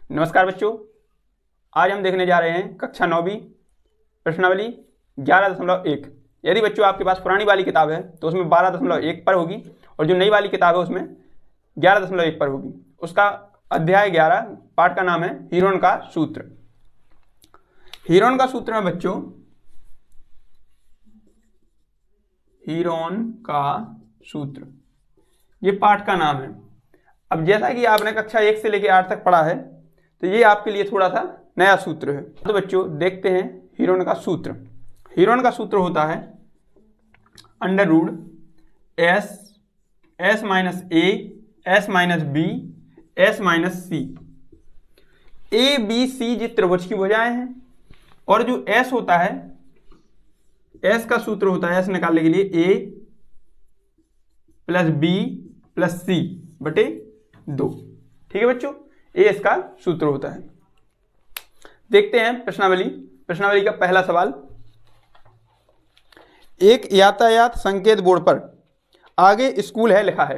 नमस्कार बच्चों, आज हम देखने जा रहे हैं कक्षा 9वीं प्रश्नावली 11.1। यदि बच्चों आपके पास पुरानी वाली किताब है तो उसमें 12.1 पर होगी और जो नई वाली किताब है उसमें 11.1 पर होगी। उसका अध्याय 11 पाठ का नाम है हीरोन का सूत्र। हीरोन का सूत्र में बच्चों हीरोन का सूत्र ये पाठ का नाम है। अब जैसा कि आपने कक्षा 1 से लेकर 8 तक पढ़ा है तो ये आपके लिए थोड़ा सा नया सूत्र है। तो बच्चों देखते हैं हीरोन का सूत्र। हीरोन का सूत्र होता है under root s minus A S minus B S minus c. A b c जी त्रिभुज की भुजाएं हैं और जो एस होता है, एस का सूत्र होता है एस निकालने के लिए ए प्लस बी प्लस सी बटे 2। ठीक है बच्चों, ये इसका सूत्र होता है। देखते हैं प्रश्नावली का पहला सवाल। एक यातायात संकेत बोर्ड पर आगे स्कूल है लिखा है।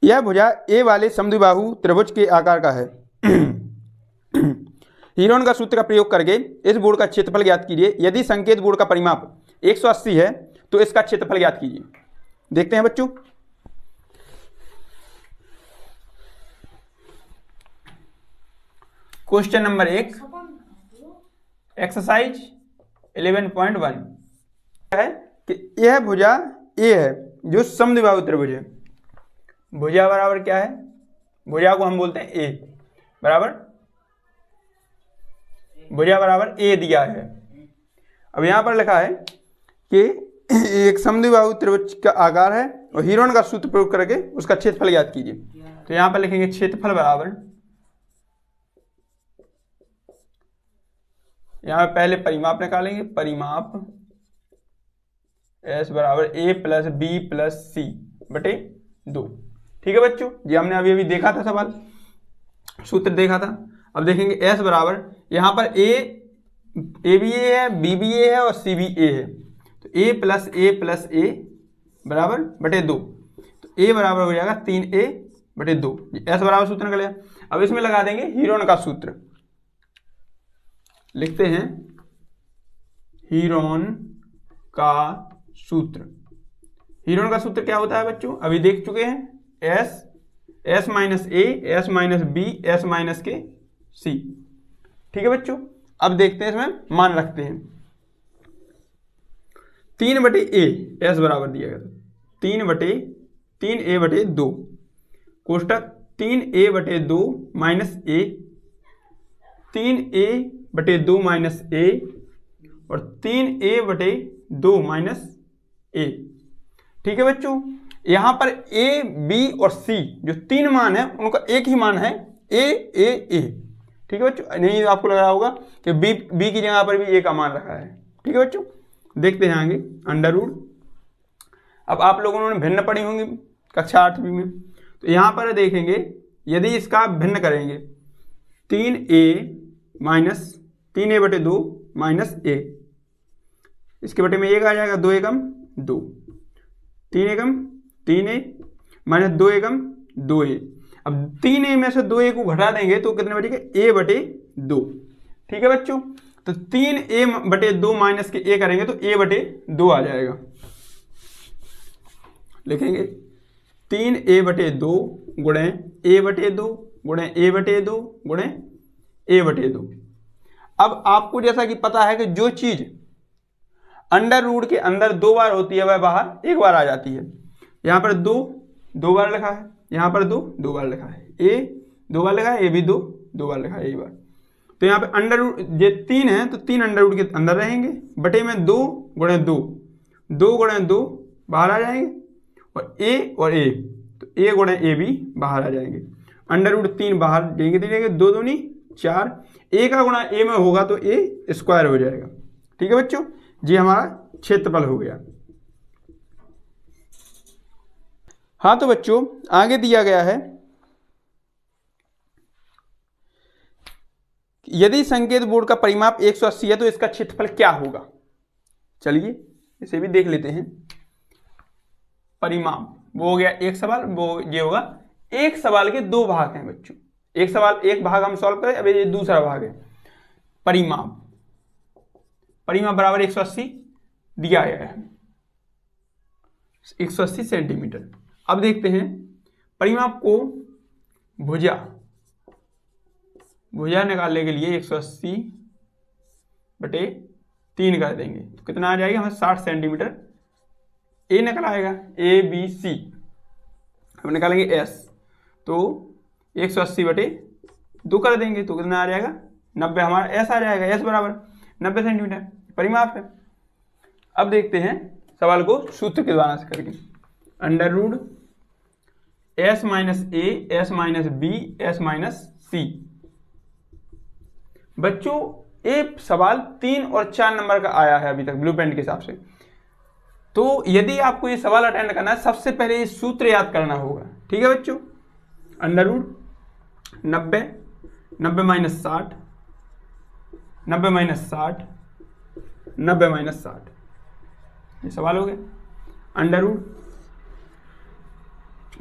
यह भुजा ए वाले समद्विबाहु त्रिभुज के आकार का है। हीरोन का सूत्र का प्रयोग करके इस बोर्ड का क्षेत्रफल ज्ञात कीजिए। यदि संकेत बोर्ड का परिमाप 180 है तो इसका क्षेत्रफल ज्ञात कीजिए। देखते हैं बच्चों। क्वेश्चन नंबर 1 एक्सरसाइज 11.1 है कि यह भुजा ए है जो समद्विबाहु त्रिभुज है। भुजा बराबर क्या है? भुजा को हम बोलते हैं ए बराबर, भुजा बराबर ए दिया है। अब यहां पर लिखा है कि एक समद्विबाहु त्रिभुज का आकार है और हीरोन का सूत्र प्रयोग करके उसका क्षेत्रफल ज्ञात कीजिए। तो यहां पर लिखेंगे क्षेत्रफल बराबर, यहां पहले परिमाप निकालेंगे, परिमाप एस बराबर ए प्लस बी प्लस सी बटे 2। ठीक है बच्चों, ये हमने अभी देखा था, सवाल सूत्र देखा था। अब देखेंगे एस बराबर, यहां पर ए भी ए है, बी भी ए है और सी भी ए है, तो ए प्लस ए बराबर बटे 2। तो ए बराबर हो जाएगा 3a बटे 2। एस बराबर सूत्र निकलेगा। अब इसमें लगा देंगे हीरोन का सूत्र। लिखते हैं हीरोन का सूत्र। हीरोन का सूत्र क्या होता है बच्चों? अभी देख चुके हैं, S minus A S minus B S minus K C. ठीक है बच्चों, अब देखते हैं इसमें मान रखते हैं। 3 बटे ए एस बराबर दिया गया था 3a बटे 2 कोष्टक 3a बटे 2 माइनस ए, 3a बटे 2 माइनस ए और 3a बटे 2 माइनस ए। ठीक है बच्चों, यहां पर a b और c जो 3 मान है उनका एक ही मान है a a a। ठीक है बच्चों, नहीं आपको लग रहा होगा कि b की जगह पर भी a का मान रखा है। ठीक है बच्चों, देखते हैं आगे अंडर रूट। अब आप लोगों ने भिन्न पढ़ी होंगी कक्षा 8वीं में, तो यहां पर देखेंगे यदि इसका भिन्न करेंगे 3a माइनस 3a बटे 2 माइनस ए, इसके बटे में 1 आ जाएगा, 2 एकम 2, 3 एकम 3a माइनस 2 एकम 2a। अब 3a में से 2a को घटा देंगे तो कितने बचेगा? a बटे 2। ठीक है बच्चों, तो 3a बटे 2 माइनस के a करेंगे तो a बटे 2 आ जाएगा। लिखेंगे 3a बटे 2 गुणे a बटे 2 गुणे a बटे 2 गुणे a बटे 2। अब आपको जैसा कि पता है कि जो चीज अंडर रूट के अंदर 2 बार होती है वह बाहर 1 बार आ जाती है। यहां पर 2 बार लिखा है, यहां पर 2 बार लिखा है, a 2 बार लिखा है, a भी 2 बार लिखा है, एक बार। तो यहां पे अंडर रूट ये 3 है तो 3 अंडर रूट के अंदर रहेंगे, बटे में 2 गुणे 2 गुणे 2 बाहर आ जाएंगे और a तो a गुणे a भी बाहर आ जाएंगे। अंडर रूट 3 बाहर देंगे 2 दूनी 4, a का गुणा a में होगा तो a स्क्वायर हो जाएगा। ठीक है बच्चों, जी हमारा क्षेत्रफल हो गया। हाँ तो बच्चों आगे दिया गया है यदि संकेत बोर्ड का परिमाप 180 है तो इसका क्षेत्रफल क्या होगा। चलिए इसे भी देख लेते हैं। परिमाप वो हो गया एक सवाल, वो ये होगा एक सवाल के 2 भाग हैं बच्चों, एक सवाल, एक भाग हम सॉल्व करें। अब ये दूसरा भाग है, परिमाप बराबर 180 दिया गया है, 180 सेंटीमीटर। अब देखते हैं परिमाप को भुजा निकालने के लिए 180/3 कर देंगे तो कितना आ जाएगा हमें 60 सेंटीमीटर ए निकल आएगा, ABC। हम निकालेंगे S तो 180/2 कर देंगे तो कितना आ जाएगा 90, हमारा S आ जाएगा, S बराबर 90 सेंटीमीटर परिमाप है। अब देखते हैं सवाल को सूत्र के द्वारा से करके, √ S - A S - B S - C। बच्चों ये सवाल 3 और 4 नंबर का आया है अभी तक ब्लूप्रिंट के हिसाब से। तो यदि आपको ये सवाल अटेंड करना है, सबसे पहले ये सूत्र याद करना होगा। ठीक है बच्चों, √ 90 90 - 60 90 - 60 90 - 60, ये सवाल हो गया। √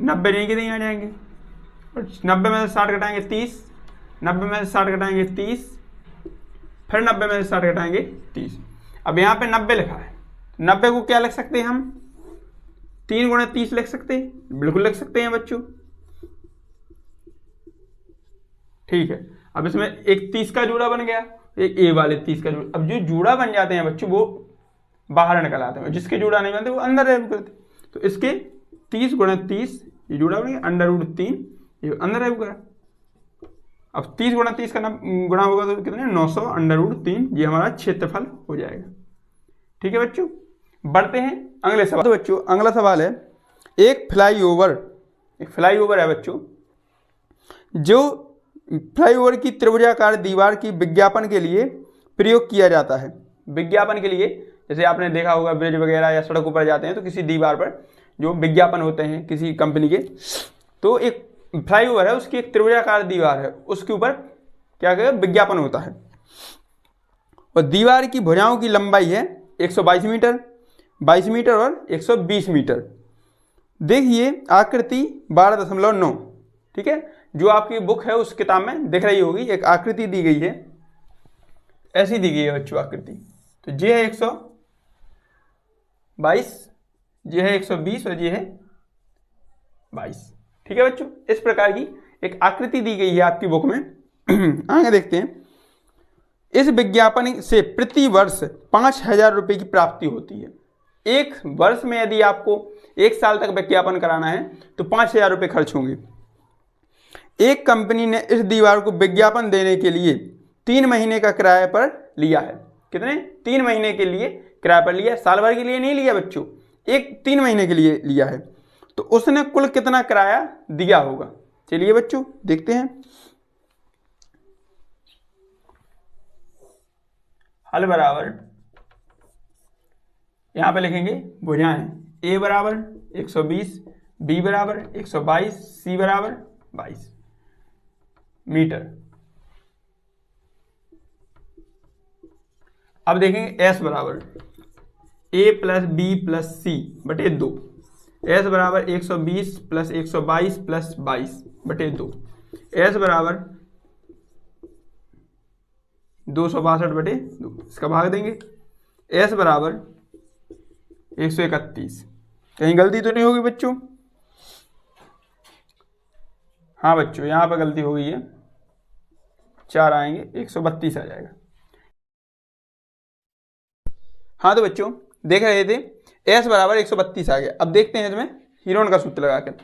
90 नहीं कितने आ जाएंगे, 90 में से 60 घटाएंगे 30, 90 में से 60 घटाएंगे 30, फिर 90 में से 60 घटाएंगे 30। अब यहाँ पे 90 लिखा है, 90 को क्या लिख सकते हैं हम, 3 × 30 लिख सकते हैं, बिल्कुल लिख सकते हैं बच्चों। ठीक है, अब इसमें एक 30 का जोड़ा बन गया, एक ए वाले 30 का जोड़ा। अब जो जोड़ा बन जाते हैं बच्चों वो बाहर निकल आते हैं, जिसके जोड़ा नहीं बनते वो अंदर रह करते। तो इसके 30 × 30 ये जोड़ा बन गया, √ 3 ये अंदर रह करा। अब 30 × 30 का गुणा होगा तो कितने 900 √ 3, ये हमारा क्षेत्रफल हो जाएगा। ठीक है बच्चों, बढ़ते हैं अगले सवाल। तो बच्चों अगला सवाल है, एक फ्लाईओवर है बच्चों, जो फ्लाईओवर की त्रिभुजाकार दीवार की विज्ञापन के लिए प्रयोग किया जाता है। विज्ञापन के लिए, जैसे आपने देखा होगा ब्रिज वगैरह या सड़कों पर जाते हैं तो किसी दीवार पर जो विज्ञापन होते हैं किसी कंपनी के, तो एक फ्लाईओवर है, उसकी एक त्रिभुजाकार दीवार है, उसके ऊपर क्या कहते हैं विज्ञापन होता है। और दीवार की भुजाओं की लंबाई है 122 मीटर, 22 मीटर और 120 मीटर। देखिए आकृति 12.9। ठीक है, जो आपकी बुक है उस किताब में दिख रही होगी, एक आकृति दी गई है, ऐसी दी गई है बच्चों आकृति। तो ये है 122, ये है 120 और ये है 22। ठीक है बच्चों, इस प्रकार की एक आकृति दी गई है आपकी बुक में। आगे देखते हैं, इस विज्ञापन से प्रति वर्ष 5000 रुपये की प्राप्ति होती है। एक वर्ष में यदि आपको 1 साल तक विज्ञापन कराना है तो 5000 रुपये खर्च होंगे। एक कंपनी ने इस दीवार को विज्ञापन देने के लिए 3 महीने का किराए पर लिया है। कितने? 3 महीने के लिए किराए पर लिया, साल भर के लिए नहीं लिया बच्चों, 3 महीने के लिए लिया है। तो उसने कुल कितना किराया दिया होगा, चलिए बच्चों देखते हैं। हल बराबर, यहां पे लिखेंगे भुजाएं, ए बराबर 120, बी बराबर 122, सी बराबर 22 मीटर। अब देखेंगे एस बराबर ए प्लस बी प्लस सी बटे 2, एस बराबर 120 प्लस 122 प्लस 22 बटे 2, एस बराबर 262 बटे 2, इसका भाग देंगे। एस बराबर 131, कहीं गलती तो नहीं होगी बच्चों? हाँ बच्चों, यहाँ पर गलती हो गई है, 4 आएंगे, 132 आ जाएगा। हाँ तो बच्चों देख रहे थे S बराबर 132 आ गया। अब देखते हैं इसमें हीरोन का सूत्र लगा कर,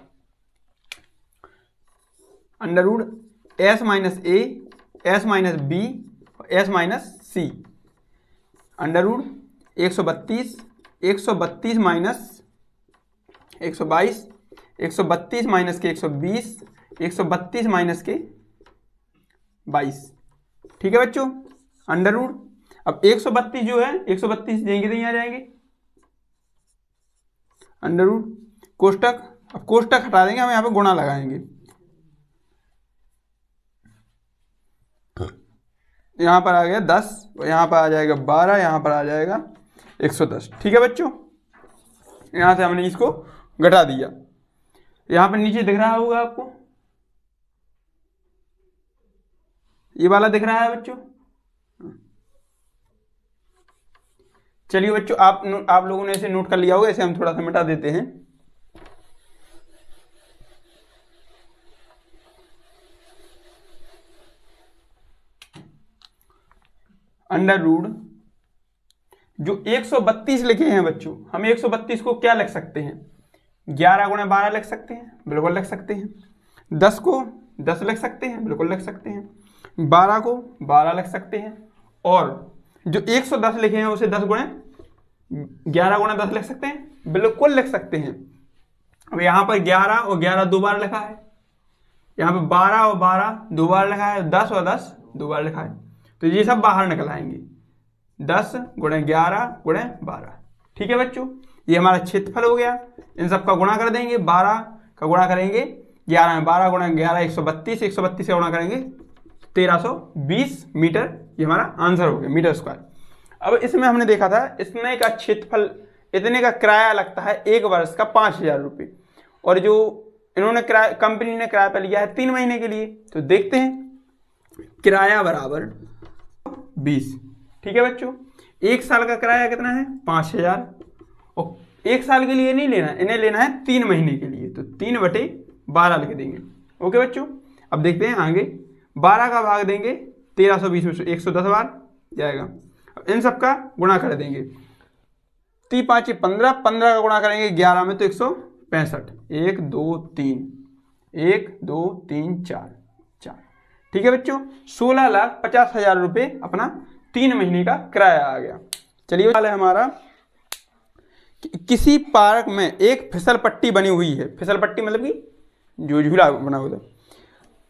√ S - A S - B S - C, √ 132 132 minus 122 132 minus के 120 132 माइनस के 22। ठीक है बच्चों, √ अब 132 जो है 132 देंगे तो यहाँ जाएंगे, √ कोष्टक, अब कोष्टक हटा देंगे, हम यहाँ पे गुणा लगाएंगे, यहाँ पर आ गया 10, यहाँ पर आ जाएगा 12, यहाँ पर आ जाएगा 110। ठीक है बच्चों, यहाँ से हमने इसको घटा दिया। यहाँ पर नीचे दिख रहा होगा आपको, ये वाला दिख रहा है बच्चों। चलिए बच्चों, आप लोगों ने इसे नोट कर लिया होगा, इसे हम थोड़ा सा मिटा देते हैं। अंडर रूट जो 132 लिखे हैं बच्चों, हम 132 को क्या लिख सकते हैं? 11 गुणा 12 लिख सकते हैं, बिल्कुल लिख सकते हैं। 10 को 10 लिख सकते हैं, बिल्कुल लिख सकते हैं। 12 को 12 लिख सकते हैं। और जो 110 लिखे हैं उसे 10 गुणा 11 गुणा 10 लिख सकते हैं, बिल्कुल लिख सकते हैं। अब यहाँ पर 11 और 11 दो बार लिखा है, यहाँ पर 12 और 12 दो बार लिखा है, 10 और 10 दो बार लिखा है, तो ये सब बाहर निकल आएंगे। 10 गुणा 11 गुणा 12। ठीक है बच्चों, ये हमारा क्षेत्रफल हो गया। इन सब का गुणा कर देंगे, 12 का गुणा करेंगे 11 में, 12 गुणा 11 132, 132 का गुणा करेंगे 1320 मीटर। ये हमारा आंसर हो गया, मीटर स्क्वायर। अब इसमें हमने देखा था इतने का क्षेत्रफल, इतने का किराया लगता है 1 वर्ष का 5000 रुपये, और जो इन्होंने किराया, कंपनी ने किराया पर लिया है 3 महीने के लिए। तो देखते हैं, किराया बराबर 20। ठीक है बच्चों, 1 साल का किराया कितना है? 5000। और 1 साल के लिए नहीं लेना, इन्हें लेना है 3 महीने के लिए, तो 3/12 लिख देंगे। ओके बच्चों, अब देखते हैं आगे। 12 का भाग देंगे 1320 में, 110 बार जाएगा। अब इन सब का गुणा कर देंगे, 3 5 15, 15 का गुणा करेंगे 11 में तो 165। 1 2 3, 1 2 3 4 4। ठीक है बच्चों, 16,50,000 रुपये अपना 3 महीने का किराया आ गया। चलिए वाला है हमारा, किसी पार्क में एक फिसल पट्टी बनी हुई है। फिसल पट्टी मतलब कि जो झूला बना हुआ है।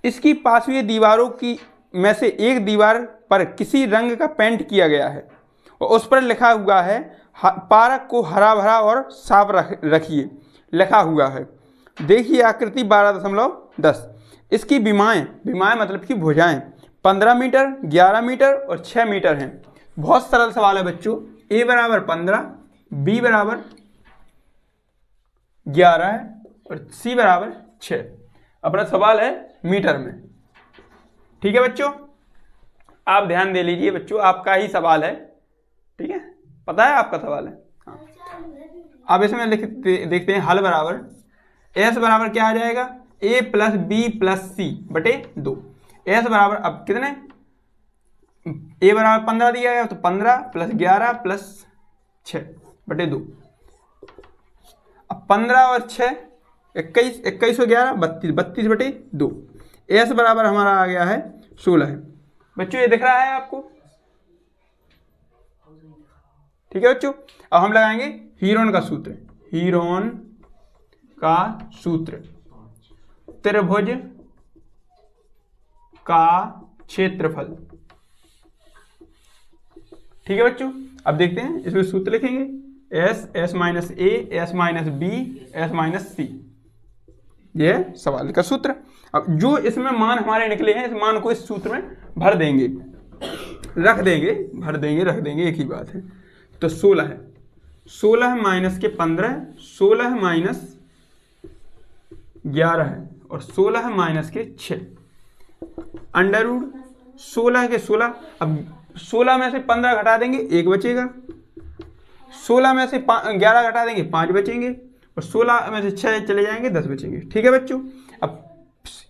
इसकी पार्श्वीय दीवारों की में से एक दीवार पर किसी रंग का पेंट किया गया है और उस पर लिखा हुआ है पार्क को हरा भरा और साफ रखिए, लिखा हुआ है। देखिए आकृति 12.10। इसकी विमाएं मतलब कि भुजाएं 15 मीटर, 11 मीटर और 6 मीटर हैं। बहुत सरल सवाल है बच्चों। a बराबर 15, b बराबर 11 है और c बराबर 6। अपना सवाल है मीटर में। ठीक है बच्चों, आप ध्यान दे लीजिए बच्चों, आपका ही सवाल है। ठीक है, पता है आपका सवाल है। हाँ, अब इसमें देखते हैं हल बराबर s बराबर क्या आ जाएगा? a प्लस बी प्लस सी बटे 2। s बराबर अब कितने? a बराबर 15 दिया गया, तो 15 प्लस 11 प्लस 6 बटे 2। अब 15 और 6 21, 21 और 11 32, 32 बटे 2। s बराबर हमारा आ गया है 16। बच्चों ये दिख रहा है आपको? ठीक है बच्चों, अब हम लगाएंगे हीरोन का सूत्र। हीरोन का सूत्र, त्रिभुज का क्षेत्रफल। ठीक है बच्चों, अब देखते हैं इसमें सूत्र लिखेंगे s minus a, s minus b, s minus c। यह सवाल का सूत्र। अब जो इसमें मान हमारे निकले हैं, इस मान को इस सूत्र में भर देंगे, रख देंगे, भर देंगे, रख देंगे, एक ही बात है। तो 16 है, 16 माइनस के 15, 16 माइनस 11 है और 16 माइनस के 6। अंडर रूट 16 के 16। अब 16 में से 15 घटा देंगे 1 बचेगा, 16 में से 11 घटा देंगे 5 बचेंगे और 16 में से 6 चले जाएंगे 10 बचेंगे। ठीक है बच्चों, अब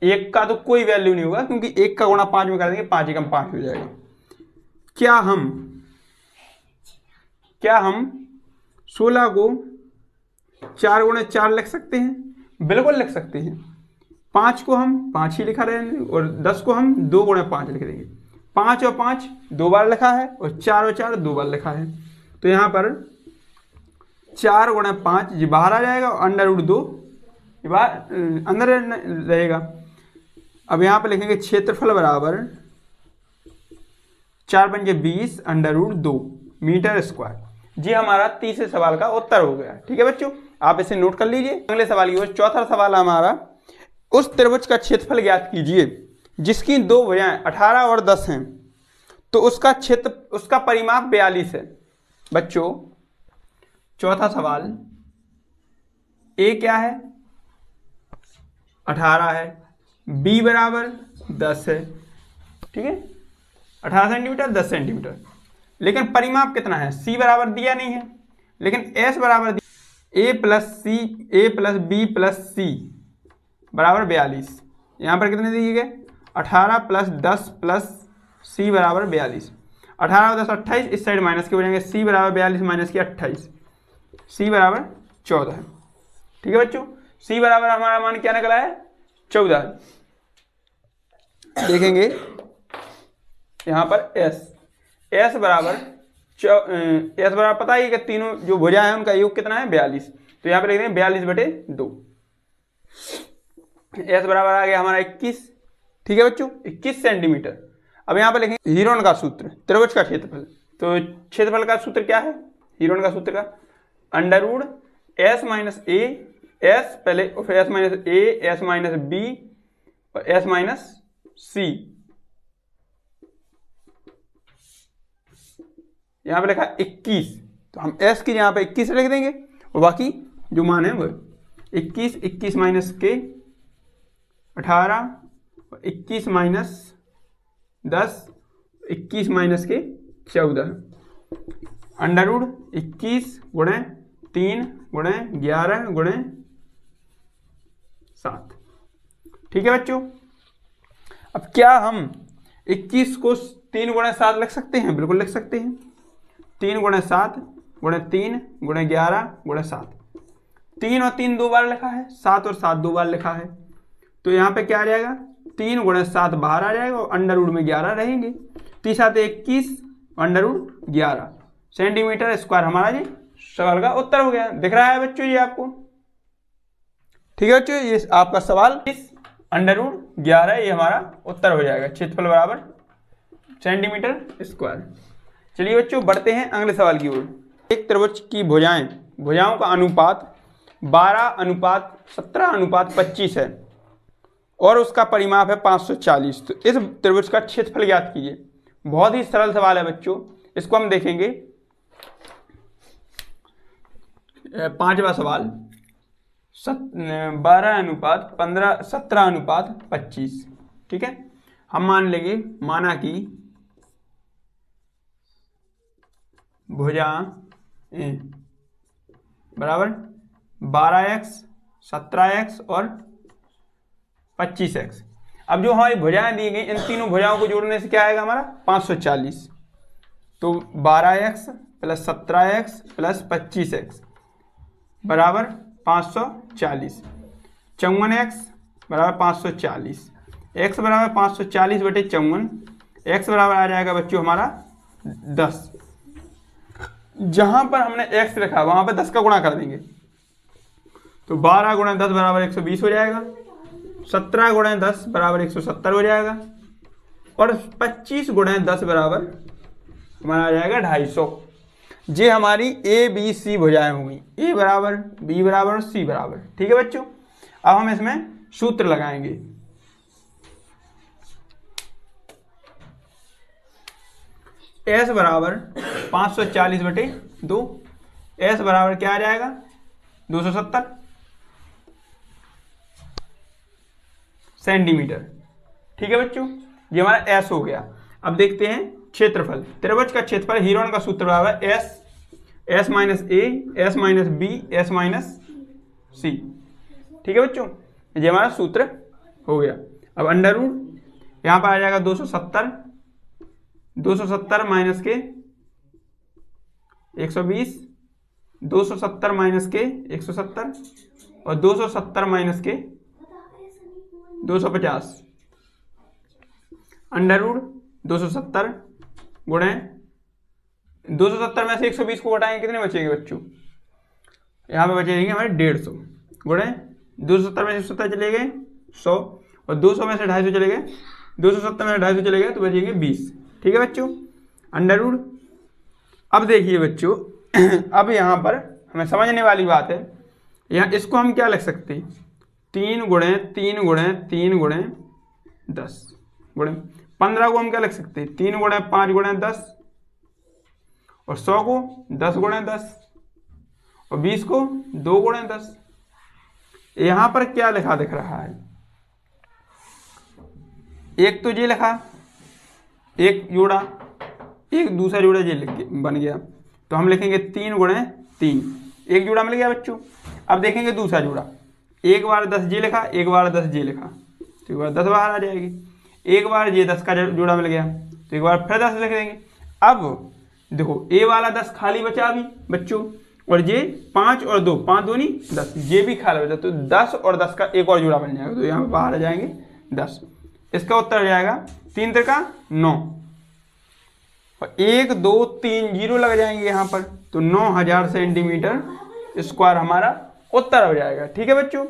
1 का तो कोई वैल्यू नहीं होगा क्योंकि 1 का गुणा 5 में कर देंगे, 5 एकम 5 हो जाएगा। क्या हम 16 को 4 गुणा 4 लिख सकते हैं? बिल्कुल लिख सकते हैं। 5 को हम 5 ही लिखा रहे हैं और 10 को हम 2 गुणा 5 लिख देंगे। 5 और 5 2 बार लिखा है और 4 और 4 2 बार लिखा है, तो यहाँ पर 4 गुणा 5 ये बाहर आ जाएगा और अंडर रूट 2 ये बाहर अंदर रहेगा। अब यहाँ पर लिखेंगे क्षेत्रफल बराबर 4 पंजे 20 अंडर रूट 2 मीटर स्क्वायर। जी हमारा तीसरे सवाल का उत्तर हो गया। ठीक है बच्चों, आप इसे नोट कर लीजिए। अगले सवाल की ओर। चौथा सवाल हमारा, उस त्रिभुज का क्षेत्रफल ज्ञात कीजिए जिसकी 2 भुजाएं 18 और 10 हैं, तो उसका परिमाप 42 है। बच्चों चौथा सवाल, ए क्या है? 18 है, बी बराबर 10 है, ठीक है, 18 सेंटीमीटर 10 सेंटीमीटर। लेकिन परिमाप कितना है, सी बराबर दिया नहीं है, लेकिन एस बराबर ए प्लस बी प्लस सी बराबर 42। यहाँ पर कितने दिए गए, 18 प्लस 10 प्लस सी बराबर 42। 18 और 10 28, इस साइड माइनस के हो जाएंगे, सी बराबर 42 माइनस की 28, सी बराबर 14 है। ठीक है बच्चों, सी बराबर हमारा मान क्या निकला है, 14। देखेंगे यहाँ पर एस बराबर एस बराबर पता ही कि तीनों जो भुजा है उनका योग कितना है 42, तो यहाँ पे लिख देंगे 42/2। एस बराबर आ गया हमारा 21। ठीक है बच्चों, 21 सेंटीमीटर। अब यहाँ पे लिखेंगे हीरोन का सूत्र, त्रिभुज का क्षेत्रफल। तो क्षेत्रफल का सूत्र क्या है, हीरोन का सूत्र का अंडर एस माइनस ए, एस पहले फिर एस माइनस ए, एस माइनस बी और एस माइनस सी। यहाँ पे लिखा 21, तो हम एस की यहाँ पे 21 लिख देंगे और बाकी जो मान है वो 21 माइनस के 18, 21 माइनस 10, 21 माइनस के 14, अंडर 21 गुणे 3 गुणे 11 गुणे 7। ठीक है बच्चों, अब क्या हम 21 को 3 गुणे 7 लिख सकते हैं, बिल्कुल लिख सकते हैं। 3 गुणे 7 गुणे 3 गुणे 11 गुणे 7, 3 और 3 दो बार लिखा है, 7 और 7 दो बार लिखा है, तो यहाँ पे क्या आ जाएगा, 3 गुणे 7 बाहर आ जाएगा और अंडर रूट में 11 रहेंगे, 3 7 21 अंडर रूट 11 सेंटीमीटर स्क्वायर हमारा ये सवाल का उत्तर हो गया। दिख रहा है बच्चों ये आपको। ठीक है बच्चों, ये आपका सवाल इस अंडर रूट 11 ये हमारा उत्तर हो जाएगा, क्षेत्रफल बराबर सेंटीमीटर स्क्वायर। चलिए बच्चों बढ़ते हैं अगले सवाल की ओर। एक त्रिभुज की भुजाओं का अनुपात 12:17:25 है और उसका परिमाप है 540। तो इस त्रिभुज का क्षेत्रफल ज्ञात कीजिए। बहुत ही सरल सवाल है बच्चों, इसको हम देखेंगे। 5वां सवाल 12:17:25। ठीक है, हम मान लेंगे, माना कि भुजा बराबर 12x 17x और 25x। अब जो हमारी भुजाएं दी गई, इन तीनों भुजाओं को जोड़ने से क्या आएगा हमारा 540। तो 12x plus 17x plus 25x बराबर 540। 54x बराबर 540, x बराबर 540/54, x बराबर आ जाएगा बच्चों हमारा 10। जहां पर हमने x रखा वहां पर 10 का गुणा कर देंगे, तो 12 × 10 बराबर 120 हो जाएगा, 17 × 10 बराबर 170 हो जाएगा और 25 × 10 बराबर हमारा आ जाएगा 250। ये हमारी ए बी सी भुजाएं होंगी, ए बराबर बी बराबर और सी बराबर। ठीक है बच्चों, अब हम इसमें सूत्र लगाएंगे। एस बराबर 540/2, एस बराबर क्या आ जाएगा 270 सेंटीमीटर। ठीक है बच्चों, ये हमारा एस हो गया। अब देखते हैं क्षेत्रफल। त्रिभुज का क्षेत्रफल हीरोन का सूत्र बराबर एस माइनस ए, S minus B, S minus c. ठीक है बच्चों, ये हमारा सूत्र हो गया। अब अंडर रूट यहाँ पर आ जाएगा 270 माइनस के 120, 270 माइनस के 170 और 270 माइनस के 250, अंडर रूट 270 गुणे 270 में से 120 को घटाएंगे, कितने बचेंगे बच्चों, यहाँ पे बचेंगे हमारे 150 गुणे 270 में से 170 चले गए 100 और 200 में से 250 चले गए, 270 में से 250 चले गए तो बचेंगे 20। ठीक है बच्चों, अंडर रूट। अब देखिए बच्चों, अब यहाँ पर हमें समझने वाली बात है, यहाँ इसको हम क्या लिख सकते हैं, 3 गुणे 3 गुणे 3 गुणे 10 गुणे 15 को हम क्या लिख सकते हैं, 3 गुणे 5 गुणे 10 और 100 को 10 गुणे 10 और 20 को 2 गुणे 10। यहाँ पर क्या लिखा दिख रहा है, एक तो ये लिखा एक जोड़ा, एक दूसरा जोड़ा ये बन गया, तो हम लिखेंगे 3 गुणे 3, एक जोड़ा मिल गया बच्चों। अब देखेंगे दूसरा जोड़ा, एक बार 10 ये लिखा, एक बार 10 ये लिखा, तो एक बार 10 बाहर आ जाएगी। एक बार ये 10 का जोड़ा मिल गया, तो एक बार फिर 10 लिख देंगे। अब देखो ए वाला 10 खाली बचा अभी बच्चों, और ये 5 और 2, 5 दूनी 10, ये भी खाली बचा, तो 10 और 10 का एक और जोड़ा बन जाएगा, तो यहाँ बाहर आ जाएंगे 10। इसका उत्तर हो जाएगा 3 त्रिका 9, और 1 2 3 जीरो लग जाएंगे यहाँ पर, तो 9000 सेंटीमीटर स्क्वायर हमारा उत्तर हो जाएगा। ठीक है बच्चों।